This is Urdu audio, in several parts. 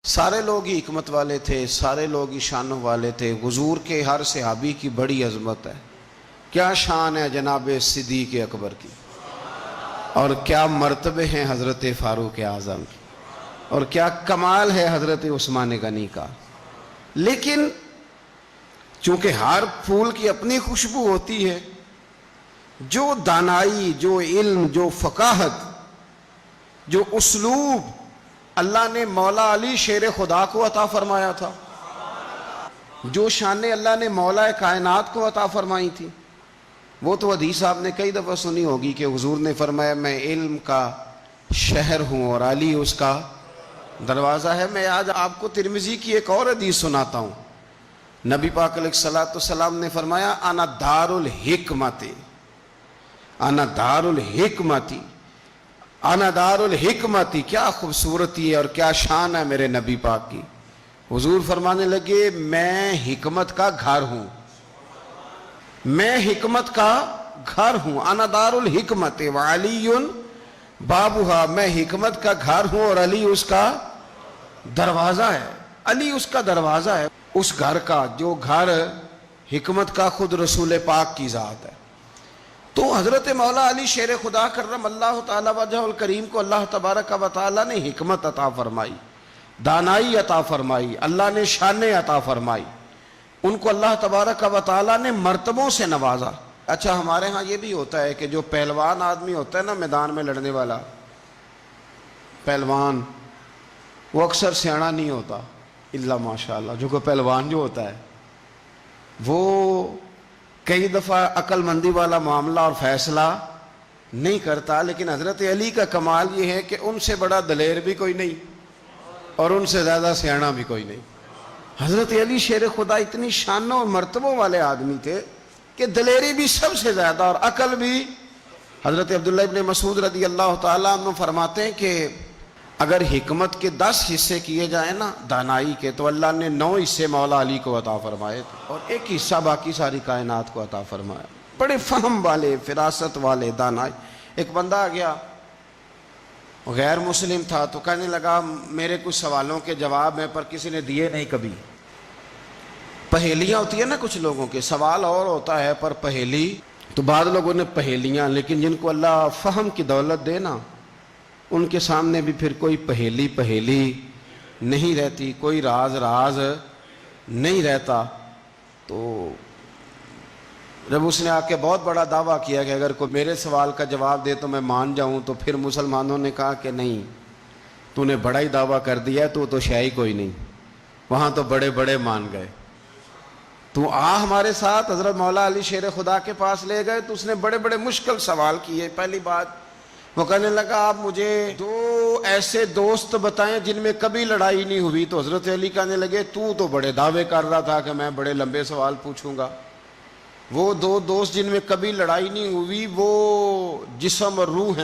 سارے لوگ ہی حکمت والے تھے، سارے لوگ ہی شانوں والے تھے۔ حضور کے ہر صحابی کی بڑی عظمت ہے۔ کیا شان ہے جناب صدیق اکبر کی، اور کیا مرتبے ہیں حضرت فاروق اعظم کی، اور کیا کمال ہے حضرت عثمان غنی کا۔ لیکن چونکہ ہر پھول کی اپنی خوشبو ہوتی ہے، جو دانائی، جو علم، جو فقاہت، جو اسلوب اللہ نے مولا علی شیر خدا کو عطا فرمایا تھا، جو شانیں اللہ نے مولا کائنات کو عطا فرمائی تھی، وہ تو حدیث آپ نے کئی دفعہ سنی ہوگی کہ حضور نے فرمایا میں علم کا شہر ہوں اور علی اس کا دروازہ ہے۔ میں آج آپ کو ترمذی کی ایک اور حدیث سناتا ہوں۔ نبی پاک علیہ الصلوۃ والسلام نے فرمایا انا دار الحکمت، انا دار الحکمت، انا دار الحکمت۔ کیا خوبصورتی ہے اور کیا شان ہے میرے نبی پاک کی۔ حضور فرمانے لگے میں حکمت کا گھر ہوں، میں حکمت کا گھر ہوں، انا دار الحکمت وعلی بابھا، میں حکمت کا گھر ہوں اور علی اس کا دروازہ ہے۔ علی اس کا دروازہ ہے، اس گھر کا جو گھر حکمت کا خود رسول پاک کی ذات ہے۔ تو حضرت مولا علی شیر خدا کرم اللہ تعالی وجہ الکریم کو اللہ تبارک و تعالی نے حکمت عطا فرمائی، دانائی عطا فرمائی، اللہ نے شانیں عطا فرمائی، ان کو اللہ تبارک و تعالی نے مرتبوں سے نوازا۔ اچھا ہمارے ہاں یہ بھی ہوتا ہے کہ جو پہلوان آدمی ہوتا ہے نا، میدان میں لڑنے والا پہلوان، وہ اکثر سیاںا نہیں ہوتا الا ماشاءاللہ۔ جو کوئی پہلوان جو ہوتا ہے وہ کئی دفعہ عقل مندی والا معاملہ اور فیصلہ نہیں کرتا، لیکن حضرت علی کا کمال یہ ہے کہ ان سے بڑا دلیر بھی کوئی نہیں اور ان سے زیادہ سیاںا بھی کوئی نہیں۔ حضرت علی شیر خدا اتنی شانوں اور مرتبوں والے آدمی تھے کہ دلیری بھی سب سے زیادہ اور عقل بھی۔ حضرت عبداللہ ابن مسعود رضی اللہ تعالیٰ عنہ فرماتے ہیں کہ اگر حکمت کے 10 حصے کیے جائیں نا دانائی کے، تو اللہ نے 9 حصے مولا علی کو عطا فرمائے تھے اور ایک حصہ باقی ساری کائنات کو عطا فرمایا۔ بڑے فہم والے، فراست والے، دانائی۔ ایک بندہ آ گیا، غیر مسلم تھا، تو کہنے لگا میرے کچھ سوالوں کے جواب ہیں پر کسی نے دیے نہیں کبھی۔ پہیلیاں ہوتی ہیں نا کچھ لوگوں کے، سوال اور ہوتا ہے پر پہیلی تو بعض لوگوں نے پہیلیاں، لیکن جن کو اللہ فہم کی دولت دے نا، ان کے سامنے بھی پھر کوئی پہیلی نہیں رہتی، کوئی راز نہیں رہتا۔ تو جب اس نے آ کے بہت بڑا دعویٰ کیا کہ اگر کوئی میرے سوال کا جواب دے تو میں مان جاؤں، تو پھر مسلمانوں نے کہا کہ نہیں، تو نے بڑا ہی دعویٰ کر دیا ہے، تو شے کوئی نہیں، وہاں تو بڑے مان گئے، تو ہمارے ساتھ۔ حضرت مولا علی شیر خدا کے پاس لے گئے تو اس نے بڑے مشکل سوال کیے۔ پہلی بات وہ کہنے لگا آپ مجھے 2 ایسے دوست بتائیں جن میں کبھی لڑائی نہیں ہوئی۔ تو حضرت علی کہنے لگے تو بڑے دعوے کر رہا تھا کہ میں بڑے لمبے سوال پوچھوں گا۔ وہ 2 دوست جن میں کبھی لڑائی نہیں ہوئی وہ جسم اور روح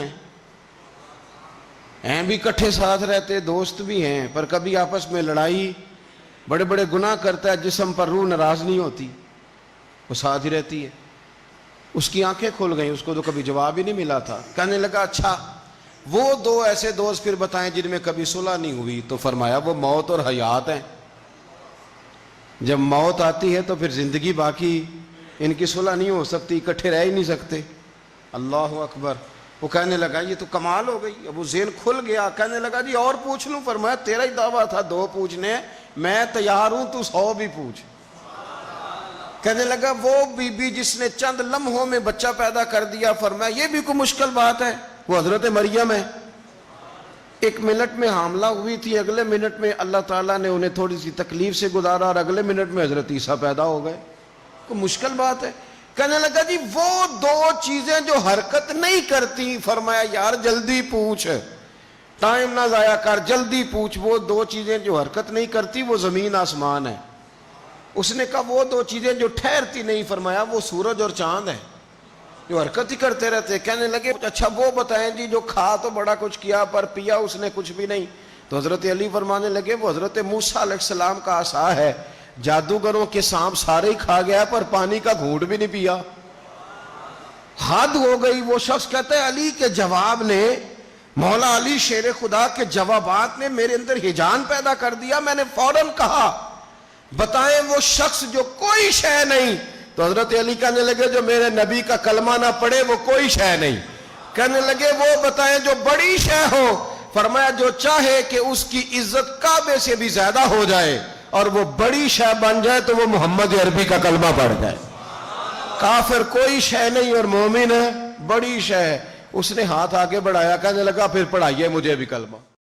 ہیں بھی کٹھے ساتھ رہتے، دوست بھی ہیں، پر کبھی آپس میں لڑائی، بڑے گناہ کرتا ہے جسم، پر روح ناراض نہیں ہوتی، وہ ساتھ ہی رہتی ہے۔ اس کی آنکھیں کھل گئیں، اس کو تو کبھی جواب ہی نہیں ملا تھا۔ کہنے لگا اچھا وہ 2 ایسے دوست پھر بتائیں جن میں کبھی صلح نہیں ہوئی۔ تو فرمایا وہ موت اور حیات ہیں، جب موت آتی ہے تو پھر زندگی باقی، ان کی صلح نہیں ہو سکتی، اکٹھے رہ ہی نہیں سکتے۔ اللہ اکبر۔ وہ کہنے لگا یہ تو کمال ہو گئی، اب وہ ذہن کھل گیا۔ کہنے لگا جی اور پوچھ لوں؟ فرمایا تیرا ہی دعویٰ تھا 2 پوچھنے، میں تیار ہوں، تو 100 بھی پوچھ۔ کہنے لگا وہ بی بی جس نے چند لمحوں میں بچہ پیدا کر دیا، فرمایا یہ بھی کوئی مشکل بات ہے؟ وہ حضرت مریم ہے، 1 منٹ میں حاملہ ہوئی تھی، اگلے منٹ میں اللہ تعالیٰ نے انہیں تھوڑی سی تکلیف سے گزارا اور اگلے منٹ میں حضرت عیسیٰ پیدا ہو گئے، کوئی مشکل بات ہے؟ کہنے لگا جی وہ 2 چیزیں جو حرکت نہیں کرتی، فرمایا یار جلدی پوچھ، ٹائم نہ ضائع کر، جلدی پوچھ۔ وہ 2 چیزیں جو حرکت نہیں کرتی وہ زمین آسمان ہے۔ اس نے کہا وہ 2 چیزیں جو ٹھہرتی نہیں، فرمایا وہ سورج اور چاند ہے، جو حرکت ہی کرتے رہتے۔ کہنے لگے اچھا وہ بتائیں جی جو کھا تو بڑا کچھ کیا پر پیا اس نے کچھ بھی نہیں۔ تو حضرت علی فرمانے لگے وہ حضرت موسیٰ علیہ السلام کا عصا ہے، جادوگروں کے سانپ سارے ہی کھا گیا پر پانی کا گھونٹ بھی نہیں پیا۔ حد ہو گئی۔ وہ شخص کہتا ہے علی کے جواب نے مولا علی شیر خدا کے جوابات نے میرے اندر ہیجان پیدا کر دیا. میں نے فوراً کہا بتائیں وہ شخص جو کوئی شے نہیں. تو حضرت علی کہنے لگے جو میرے نبی کا کلمہ نہ پڑھے وہ کوئی شے نہیں. کہنے لگے وہ بتائیں جو بڑی شے ہو. فرمایا جو چاہے کہ اس کی عزت کعبے سے بھی زیادہ ہو جائے اور وہ بڑی شے بن جائے تو وہ محمد عربی کا کلمہ پڑھ جائے. کافر کوئی شے نہیں اور مومن ہے بڑی شے. اس نے ہاتھ آگے بڑھایا, کہنے لگا پھر پڑھائیے مجھے بھی کلمہ.